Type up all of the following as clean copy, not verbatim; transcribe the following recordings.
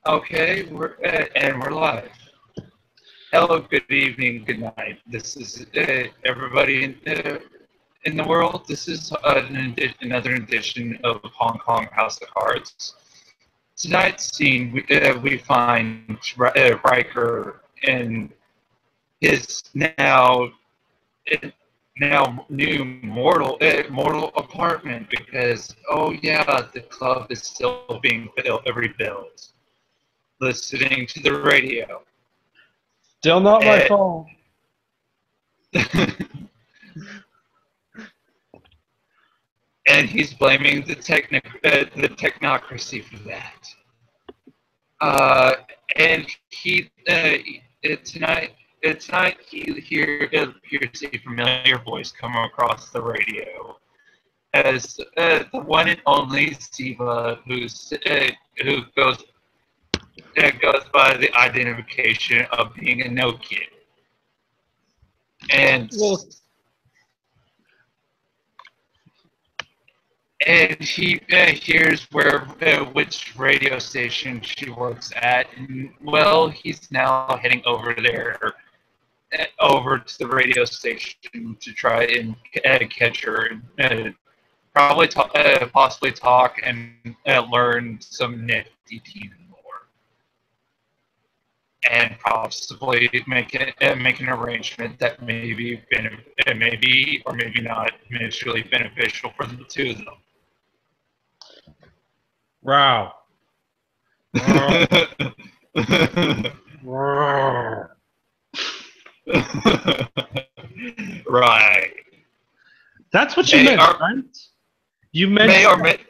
Okay, we're live. Hello, good evening, good night. This is everybody in the world. This is another edition of Hong Kong House of Cards. Tonight's scene, we find Riker in his now new mortal apartment because oh yeah, the club is still being rebuilt. Listening to the radio. Still not my fault. And he's blaming the technocracy for that. And he tonight he hears a familiar voice come across the radio as the one and only Ziva, who goes by the identification of being a no kid. And he hears which radio station she works at, and well, he's now heading over there, over to the radio station to try and catch her, and possibly talk and learn some nifty TV lore, and possibly make an arrangement that may be or maybe not mutually beneficial for the two of them. Wow. Right. That's what you meant, right? You meant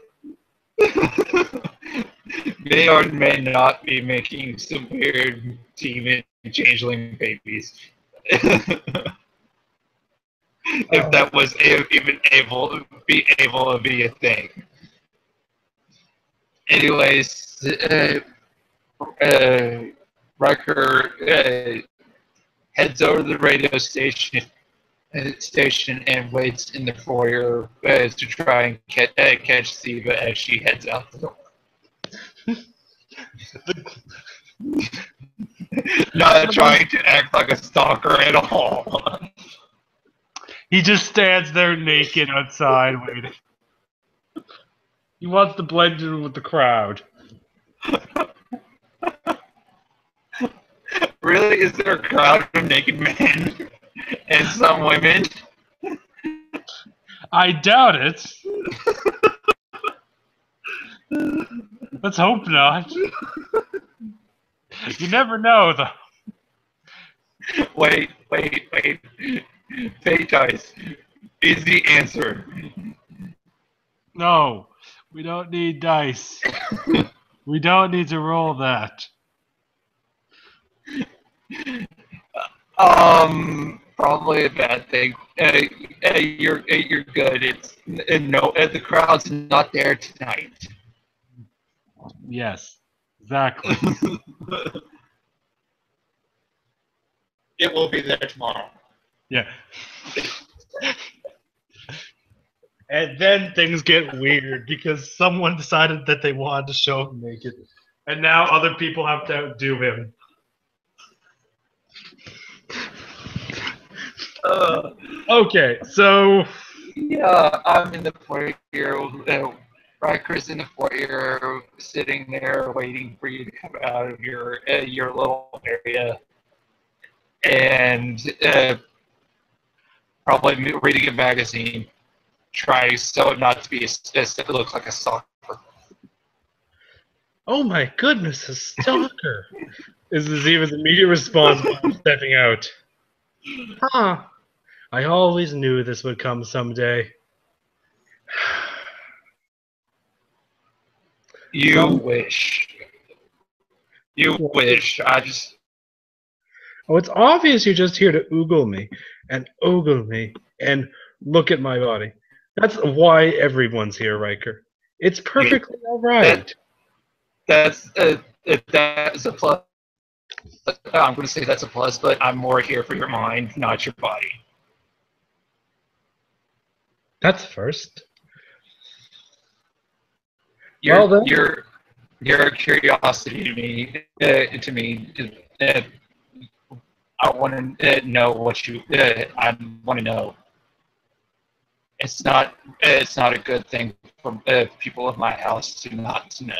may or may not be making some weird demon changeling babies. If that was even able to be a thing. Anyways, Riker heads over to the radio station and waits in the foyer to try and catch Ziva as she heads out the door. Not trying to act like a stalker at all. He just stands there naked outside waiting. He wants to blend in with the crowd. Really? Is there a crowd of naked men and some women? I doubt it. Let's hope not. You never know, though. Wait. Fate dice is the answer. No, we don't need dice. We don't need to roll that. Probably a bad thing. You're good. The crowd's not there tonight. Yes, exactly. It will be there tomorrow. Yeah. And then things get weird because someone decided that they wanted to show him naked, and now other people have to outdo him. Okay, so yeah, I'm in the foyer. Riker's in the foyer, sitting there waiting for you to come out of your little area, and probably reading a magazine. Try so not to be it looks like a stalker. Oh my goodness, a stalker! Is Ziva's immediate response while stepping out. Huh. I always knew this would come someday. You wish. You wish. I just... Oh, it's obvious you're just here to oogle me, and ogle me, and look at my body. That's why everyone's here, Riker. It's perfectly alright. That's a plus. I'm going to say that's a plus, but I'm more here for your mind, not your body. That's first. You're You're a curiosity to me. Uh, I want to know what you. I want to know. It's not a good thing for people of my house to not to know.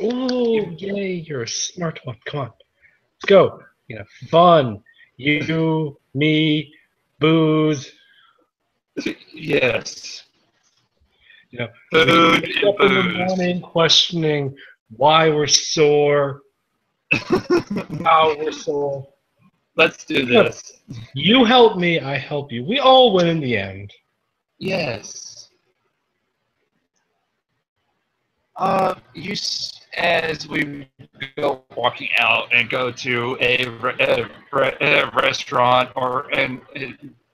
Ooh, yay, you're a smart one. Come on, let's go. Fun. You, me, booze. Yes. You know, we can Food wake and up in the booze. morning questioning why we're sore, how we're sore. Let's do Good. this. You help me, I help you. We all win in the end. Yes. As we go walking out and go to a restaurant, or in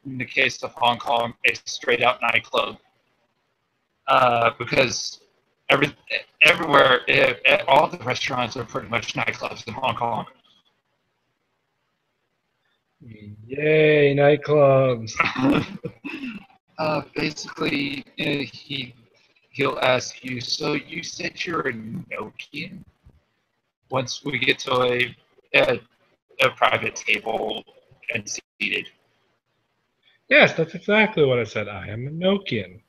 the case of Hong Kong, a straight out nightclub, because every everywhere, all the restaurants are pretty much nightclubs in Hong Kong. Yay, nightclubs. Basically, he'll ask you, so you said you're a Nokian? Once we get to a private table and seated. Yes, that's exactly what I said. I am a Nokian.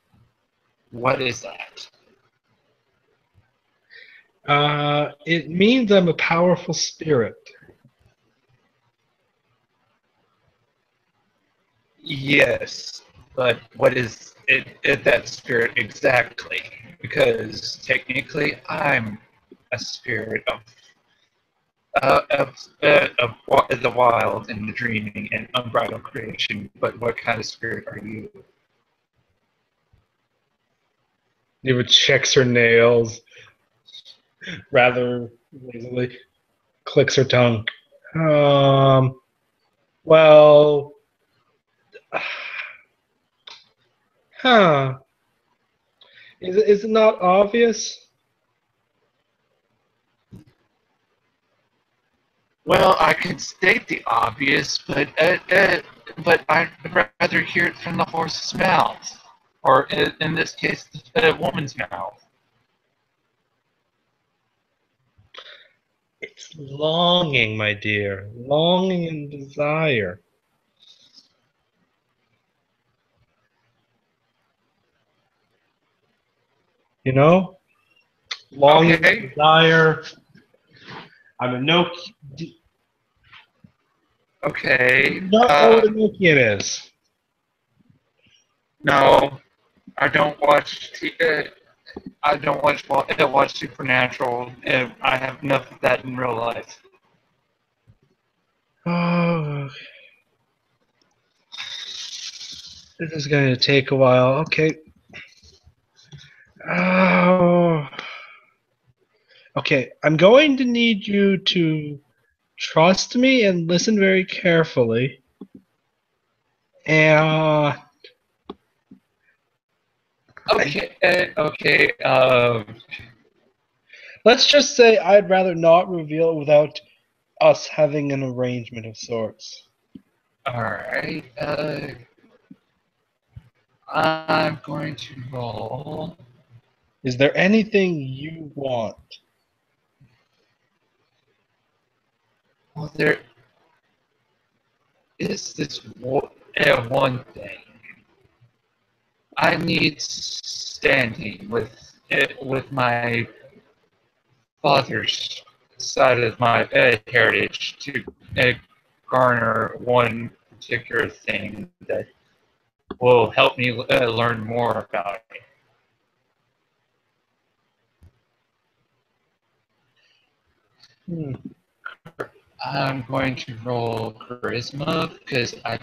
What is that? It means I'm a powerful spirit. Yes, but what is that spirit exactly? Because technically, I'm a spirit of the wild and the dreaming and unbridled creation. But what kind of spirit are you? Eva checks her nails rather lazily, clicks her tongue. Well, huh. Is it not obvious? Well, I could state the obvious, but I'd rather hear it from the horse's mouth, or in this case, the woman's mouth. It's longing, my dear. Longing and desire. You know? Longing and Okay, desire. I'm a Nokian. Do okay. you not know what a Nokian is? No, I don't watch. I don't watch Supernatural. I have enough of that in real life. Oh, this is going to take a while. Okay. Oh. Okay, I'm going to need you to trust me and listen very carefully. And Okay, okay. let's just say I'd rather not reveal it without us having an arrangement of sorts. All right. I'm going to roll. Is there anything you want? Well, there is this one thing. I need standing with my father's side of my heritage to uh, garner one particular thing that will help me learn more about it. Hmm. I'm going to roll charisma because I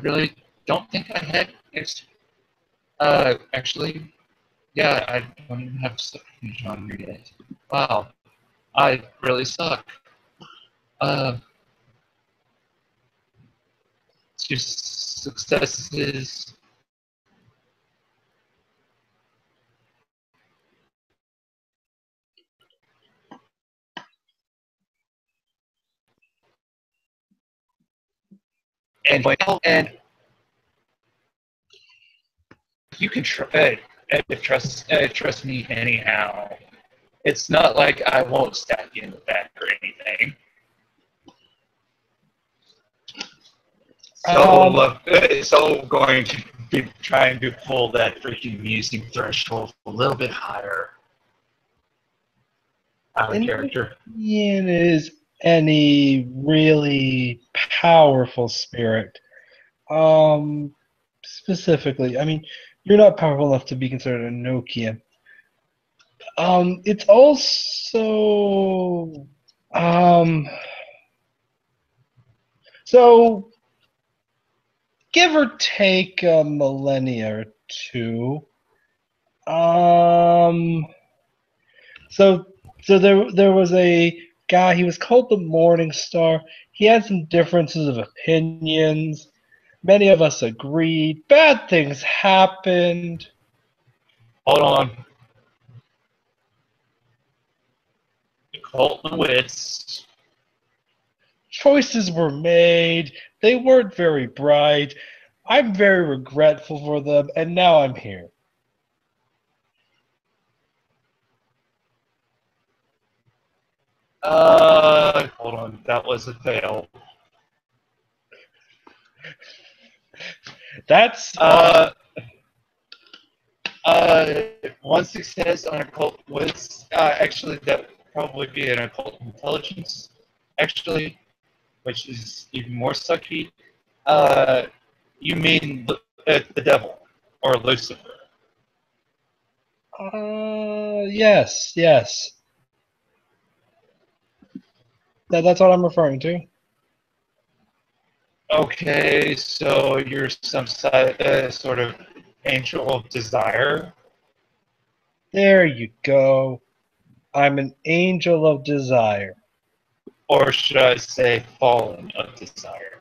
really don't think I had actually, yeah, I don't even have subterfuge on me yet. Wow, I really suck. Uh, 2 successes. And you can try. trust me anyhow. It's not like I won't stab you in the back or anything. So going to be trying to pull that freaking music threshold a little bit higher out of character. Ian is any really powerful spirit. Specifically, I mean, you're not powerful enough to be considered a Nokian. It's also so give or take a millennia or two. So there was a guy. He was called the Morning Star. He had some differences of opinions. Many of us agreed. Bad things happened. Hold on. Colton Wits. Choices were made. They weren't very bright. I'm very regretful for them, and now I'm here. Hold on. That was a fail. That's one success on occult wits. Actually, that would probably be an occult intelligence. Actually, which is even more sucky. You mean the devil or Lucifer? yes. That's what I'm referring to. Okay, so you're some sort of angel of desire. There you go. I'm an angel of desire. Or should I say fallen of desire?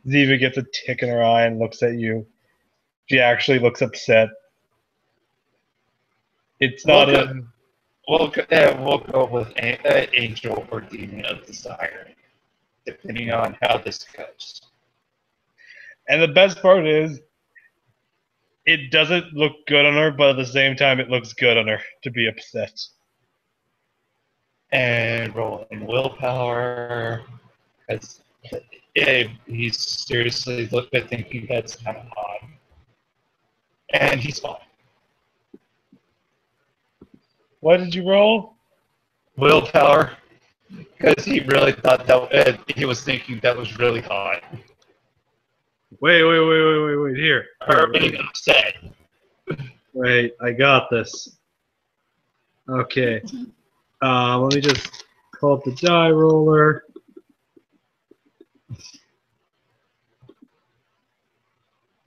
Ziva gets a tick in her eye and looks at you. She actually looks upset. It's not We'll go with angel or demon of desire, depending on how this goes. And the best part is, it doesn't look good on her, but at the same time, it looks good on her to be upset. And rolling willpower, because he's seriously thinking that's kind of odd. And he's fine. What did you roll? Willpower, because he really thought that he was thinking that was really hot. Wait, here. Her being upset. Wait, I got this. Okay. Let me just call up the die roller.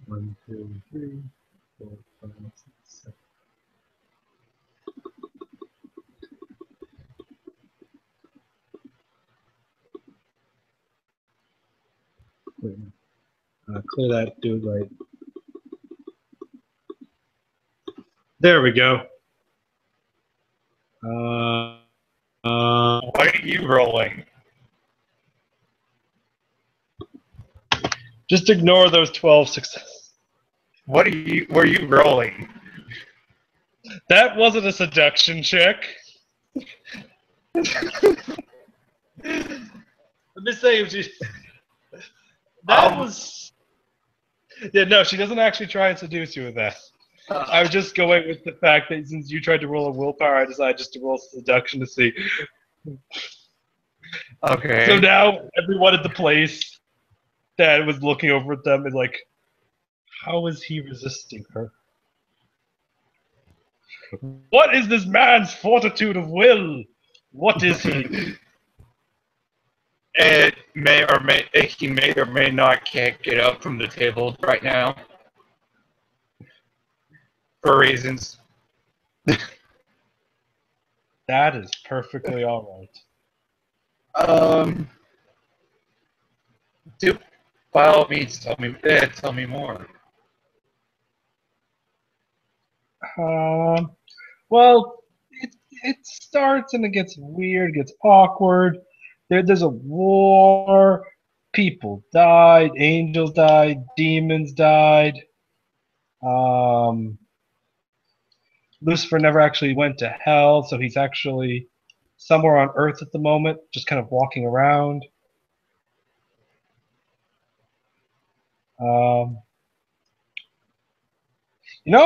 One, two, three, four, five, six, seven. Wait, clear that dude right. There we go. What are you rolling? Just ignore those 12 successes. Were you rolling? That wasn't a seduction check. Let me say, that was. Yeah, no, she doesn't actually try and seduce you with that. I was just going with the fact that since you tried to roll a willpower, I decided just to roll seduction to see. Okay. So now everyone at the place that was looking over at them is like, how is he resisting her? What is this man's fortitude of will? What is he? He may or may not can't get up from the table right now for reasons. That is perfectly all right. By all means, tell me more. Well, it starts and it gets weird, gets awkward. There's a war. People died. Angels died. Demons died. Lucifer never actually went to hell, so he's actually somewhere on Earth at the moment, just kind of walking around.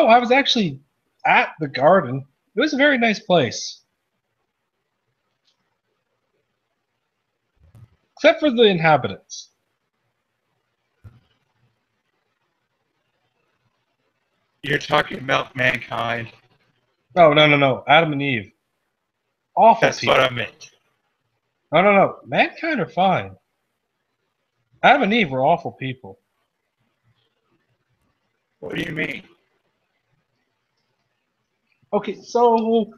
I was actually at the garden. It was a very nice place. Except for the inhabitants. You're talking about mankind. No, no, no, no. Adam and Eve. Awful That's people. what I meant. No, no, no. Mankind are fine. Adam and Eve were awful people. What do you mean? Okay, so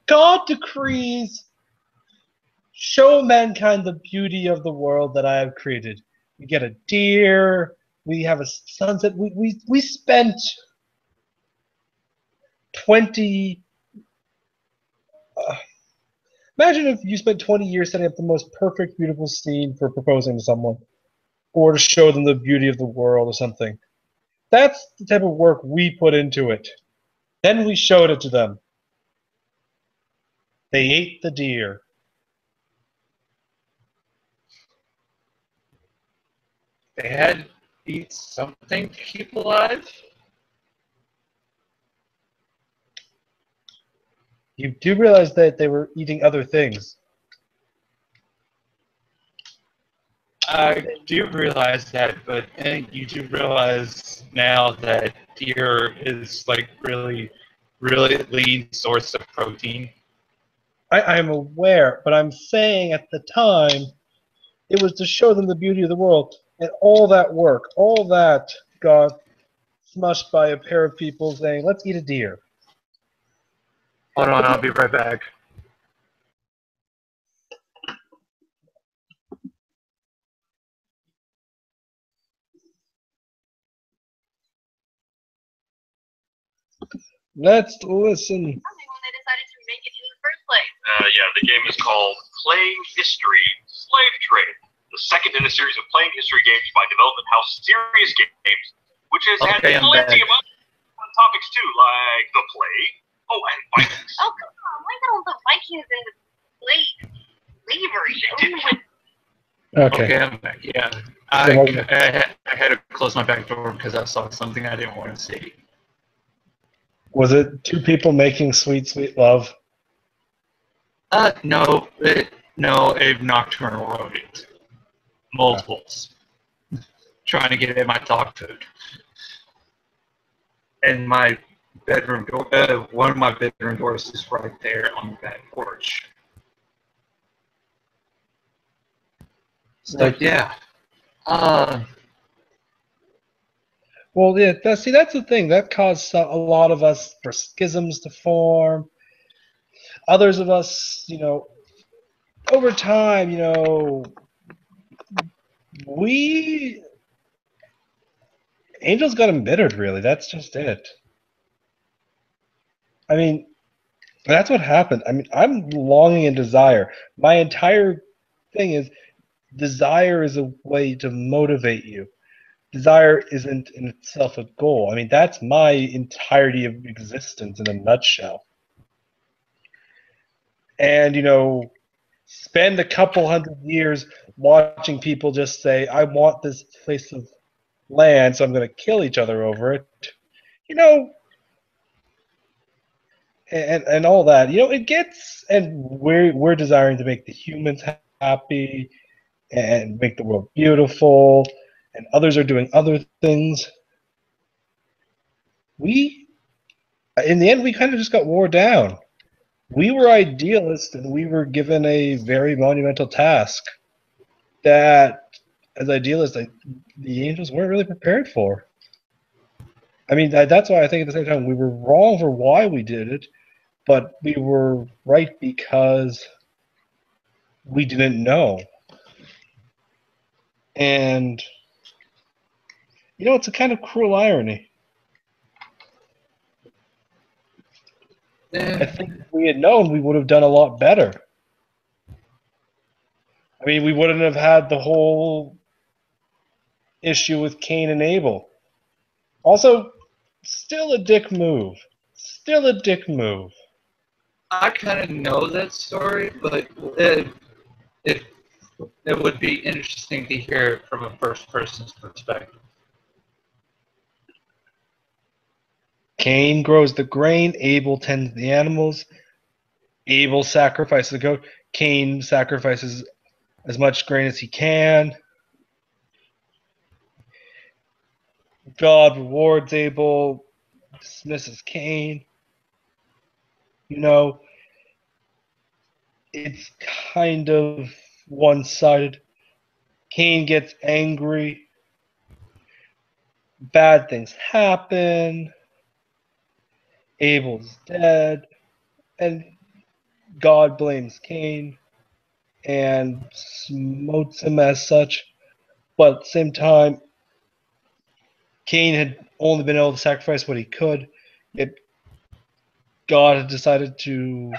God decrees, show mankind the beauty of the world that I have created. We get a deer, we have a sunset. We spent 20. Imagine if you spent 20 years setting up the most perfect, beautiful scene for proposing to someone, or to show them the beauty of the world or something. That's the type of work we put into it. Then we showed it to them. They ate the deer. They had to eat something to keep alive? You do realize that they were eating other things. I do realize that, but you do realize now that deer is like really lean source of protein. I am aware, but I'm saying at the time it was to show them the beauty of the world, and all that work, all that got smushed by a pair of people saying, "Let's eat a deer." Hold on, I'll be right back. Let's listen. When they decided to make it in the first place. Yeah, the game is called Playing History Slave Trade, the second in a series of playing history games by development house Serious Games, which has had plenty of other fun topics too, like the plague. Oh, and Vikings. Oh, come on. Why don't the Vikings in the slavery? Okay. I'm back. Yeah. I had to close my back door because I saw something I didn't want to see. Was it two people making sweet, sweet love? No, a nocturnal rodent. Multiples. Trying to get at my dog food. And my bedroom door, one of my bedroom doors is right there on the back porch. So, yeah. Well, yeah. That's the thing that caused a lot of us for schisms to form. Others of us, over time, we angels got embittered. Really, that's just it. I mean, that's what happened. I mean, I'm longing and desire. My entire thing is desire is a way to motivate you. Desire isn't in itself a goal. I mean, that's my entirety of existence in a nutshell. And, spend a couple hundred years watching people just say, I want this place of land, so I'm going to kill each other over it. And all that. It gets, and we're desiring to make the humans happy and make the world beautiful, and others are doing other things. In the end, we kind of just got wore down. We were idealists, and we were given a very monumental task that, as idealists, the angels weren't really prepared for. I mean, that's why I think at the same time we were wrong for why we did it, but we were right because we didn't know. And, it's a kind of cruel irony. I think if we had known, we would have done a lot better. I mean, we wouldn't have had the whole issue with Cain and Abel. Also, still a dick move. Still a dick move. I kind of know that story, but it would be interesting to hear it from a first person's perspective. Cain grows the grain, Abel tends the animals, Abel sacrifices the goat, Cain sacrifices as much grain as he can. God rewards Abel, dismisses Cain. You know, it's kind of one-sided. Cain gets angry. Bad things happen. Abel's dead. And God blames Cain and smotes him as such. But at the same time, Cain had only been able to sacrifice what he could. Yet God had decided to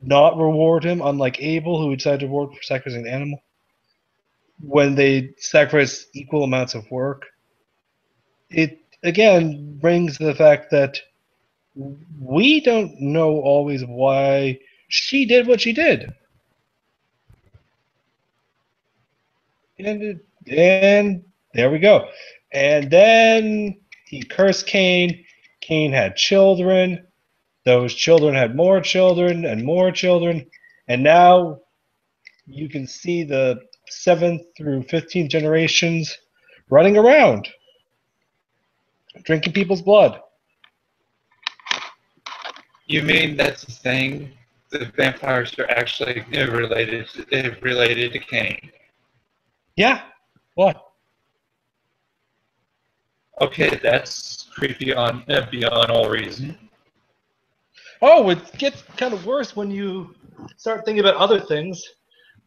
not reward him, unlike Abel, who decided to reward for sacrificing an animal. When they sacrifice equal amounts of work, it again brings the fact that we don't know always why she did what she did. And there we go. And then he cursed Cain. Cain had children. Those children had more children and more children. And now you can see the 7th through 15th generations running around, drinking people's blood. You mean that's the thing? The vampires are actually related to Cain. Yeah. What? Okay, that's creepy on beyond all reason. Oh, it gets kind of worse when you start thinking about other things,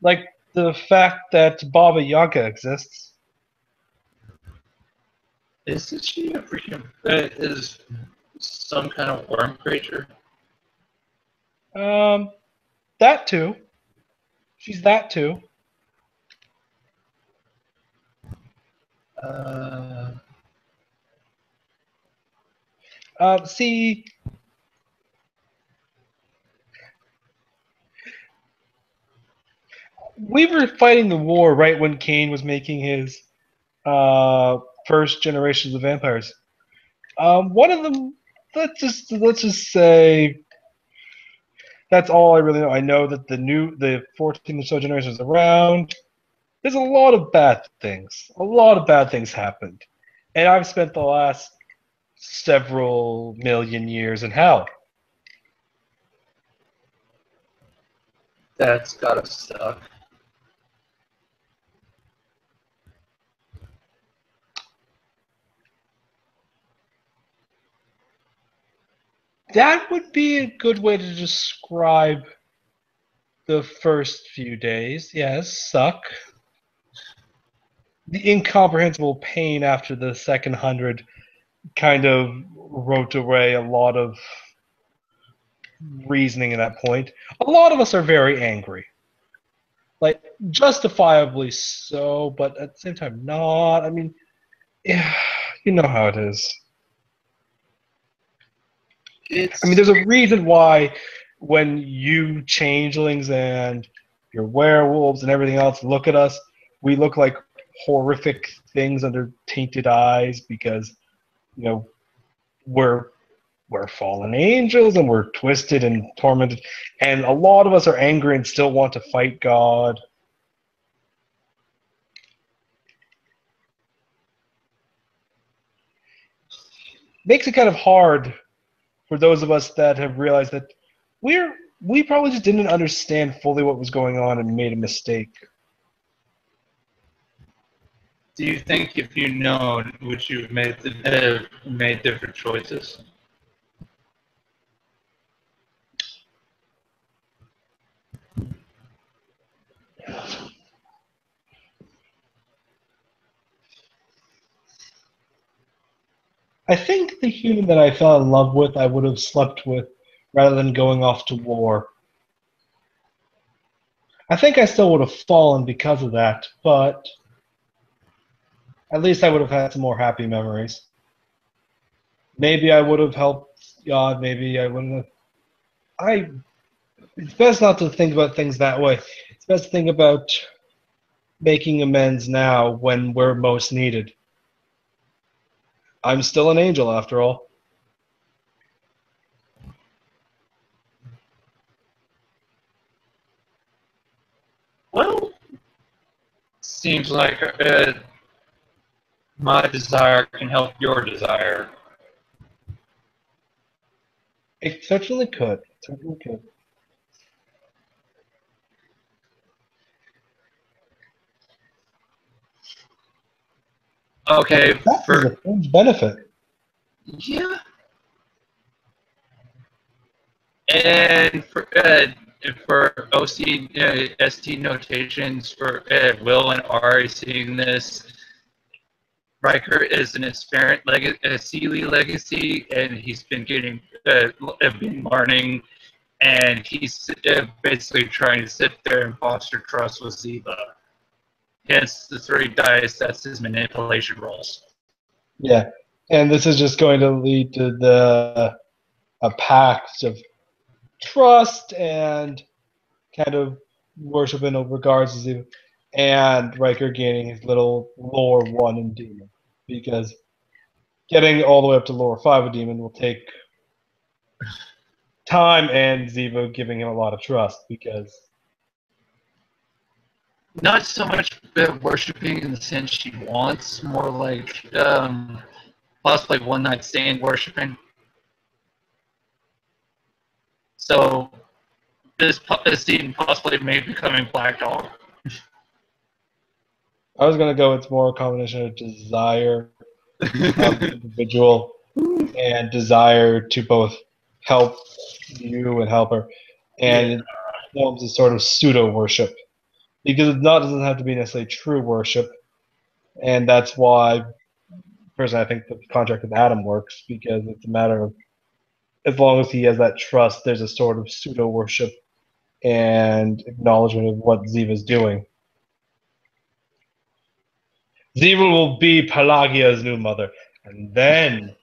like the fact that Baba Yaga exists. Isn't she a freaking is some kind of worm creature? That too. She's that too. See, we were fighting the war right when Cain was making his first generations of vampires. One of them, let's just say, that's all I really know. I know that the 14 or so generations around, there's a lot of bad things. A lot of bad things happened, and I've spent the last several million years in hell. That's gotta suck. That would be a good way to describe the first few days. Yes, suck. The incomprehensible pain after the second 100 kind of wrote away a lot of reasoning at that point. A lot of us are very angry. Like, justifiably so, but at the same time not. I mean, yeah, you know how it is. There's a reason why when you changelings and your werewolves and everything else look at us, we look like horrific things under tainted eyes because, you know, we're fallen angels and we're twisted and tormented, and a lot of us are angry and still want to fight God. Makes it kind of hard for those of us that have realized that we probably just didn't understand fully what was going on and made a mistake. Do you think if you known, would you have made different choices? I think the human that I fell in love with, I would have slept with rather than going off to war. I think I still would have fallen because of that, but at least I would have had some more happy memories. Maybe I would have helped God. Maybe I wouldn't have. It's best not to think about things that way. It's best to think about making amends now when we're most needed. I'm still an angel after all. Well, seems like my desire can help your desire. It certainly could. It certainly could. Okay, That is a fringe benefit. yeah, and for OC ST notations for Will and Ari seeing this, Riker is an aspirant Sealy legacy, and he's been been learning, and he's basically trying to sit there and foster trust with Ziva. Hence the 3 dice. That's his manipulation rolls. Yeah, and this is just going to lead to a pact of trust and kind of worship in regards to Ziva, and Riker gaining his little lore 1 in Demon, because getting all the way up to lore 5 with Demon will take time, and Ziva giving him a lot of trust, because Not so much worshiping in the sense she wants, more like possibly one night stand worshiping. So this scene possibly may be becoming Black Dog. I was going to go with more a combination of desire of the individual and desire to both help you and help her, and it forms a sort of pseudo worship, because it doesn't have to be necessarily true worship, and that's why personally I think the contract with Adam works, because it's a matter of, as long as he has that trust, there's a sort of pseudo worship and acknowledgement of what Ziva's doing. Ziva will be Pelagia's new mother, and then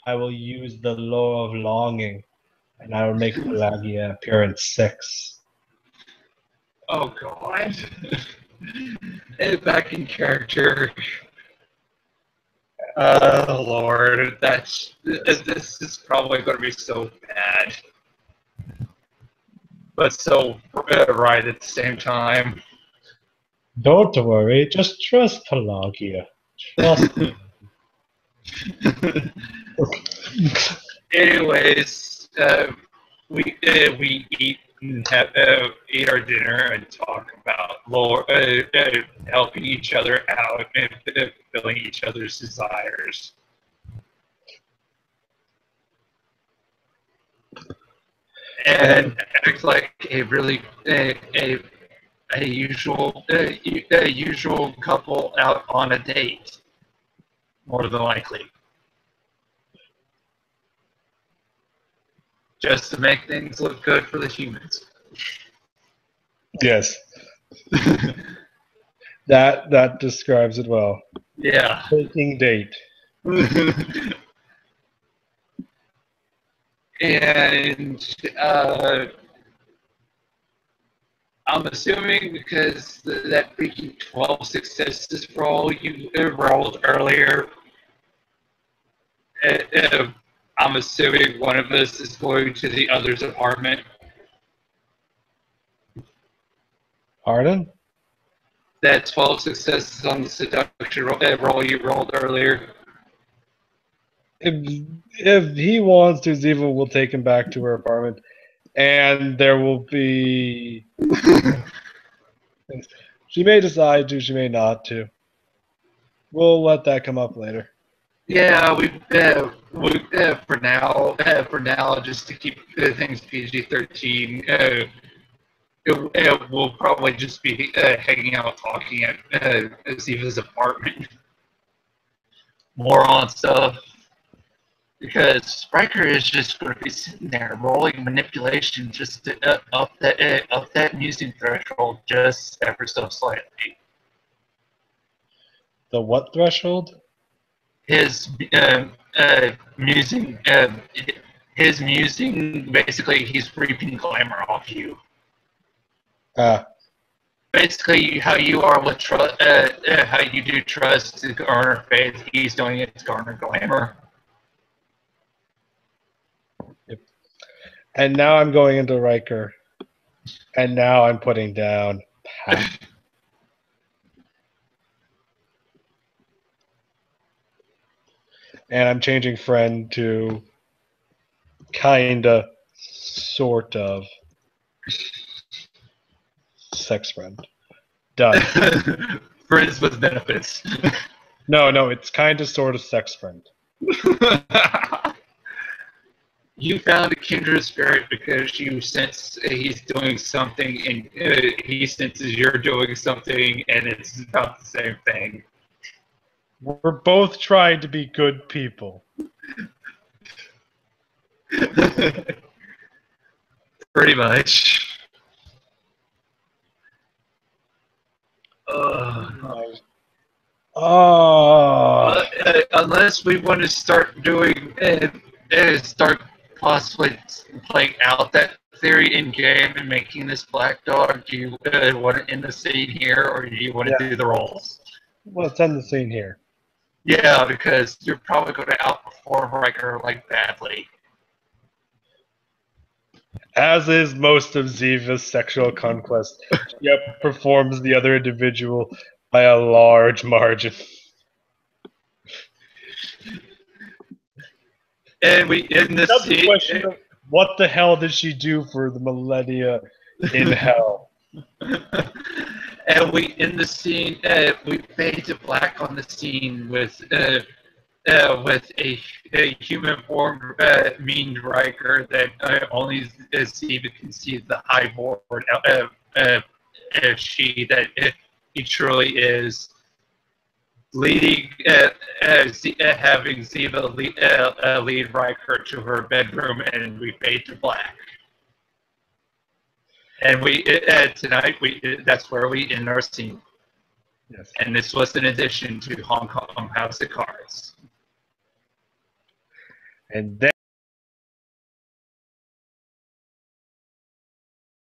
I will use the law of longing, and I will make Pelagia appear in 6. Oh God! Back in character. Oh Lord, this is probably going to be so bad, but so right at the same time. Don't worry, just trust Pelagia. Trust me. Anyways, we eat and eat our dinner and talk about helping each other out and fulfilling each other's desires. And act like a really a usual couple out on a date, more than likely. Just to make things look good for the humans. Yes. That describes it well. Yeah. Taking date. And I'm assuming because that freaking 12 successes roll you rolled earlier, I'm assuming one of us is going to the other's apartment. Pardon? That 12 successes on the seduction roll you rolled earlier. If he wants to, Ziva will take him back to her apartment, and there will be. She may decide to, she may not to. We'll let that come up later. Yeah, we for now, just to keep things PG-13. We'll probably just be hanging out, talking at Ziva's apartment, more on stuff. Because Riker is just going to be sitting there rolling manipulation just to, up that musing threshold just ever so slightly. The what threshold? his musing, his musing, basically, he's reaping glamour off you. Basically, how you are with how you do trust to garner faith, he's doing it to garner glamour. Yep. And now I'm going into Riker. And now I'm putting down Pat. And I'm changing friend to kinda, sort of, sex friend. Done. Friends with benefits. No, it's kinda, sort of, sex friend. You found a kindred spirit because you sense he's doing something, and he senses you're doing something, and it's about the same thing. We're both trying to be good people. Pretty much. Unless we want to start doing, start possibly playing out that theory in game and making this black dog, do you want to end the scene here, or do you want to do the rolls? Well, let's end the scene here. Yeah, because you're probably going to outperform Riker like badly. As is most of Ziva's sexual conquest, she outperforms the other individual by a large margin. And we end the scene. Question of what the hell did she do for the millennia in hell? And we end the scene. We fade to black on the scene with a human form mean Riker that only Ziva can see the high board she that he truly is, leading having Ziva lead Riker to her bedroom, and we fade to black. And we tonight that's where we end our scene. Yes. And this was an addition to Hong Kong House of Cards. And then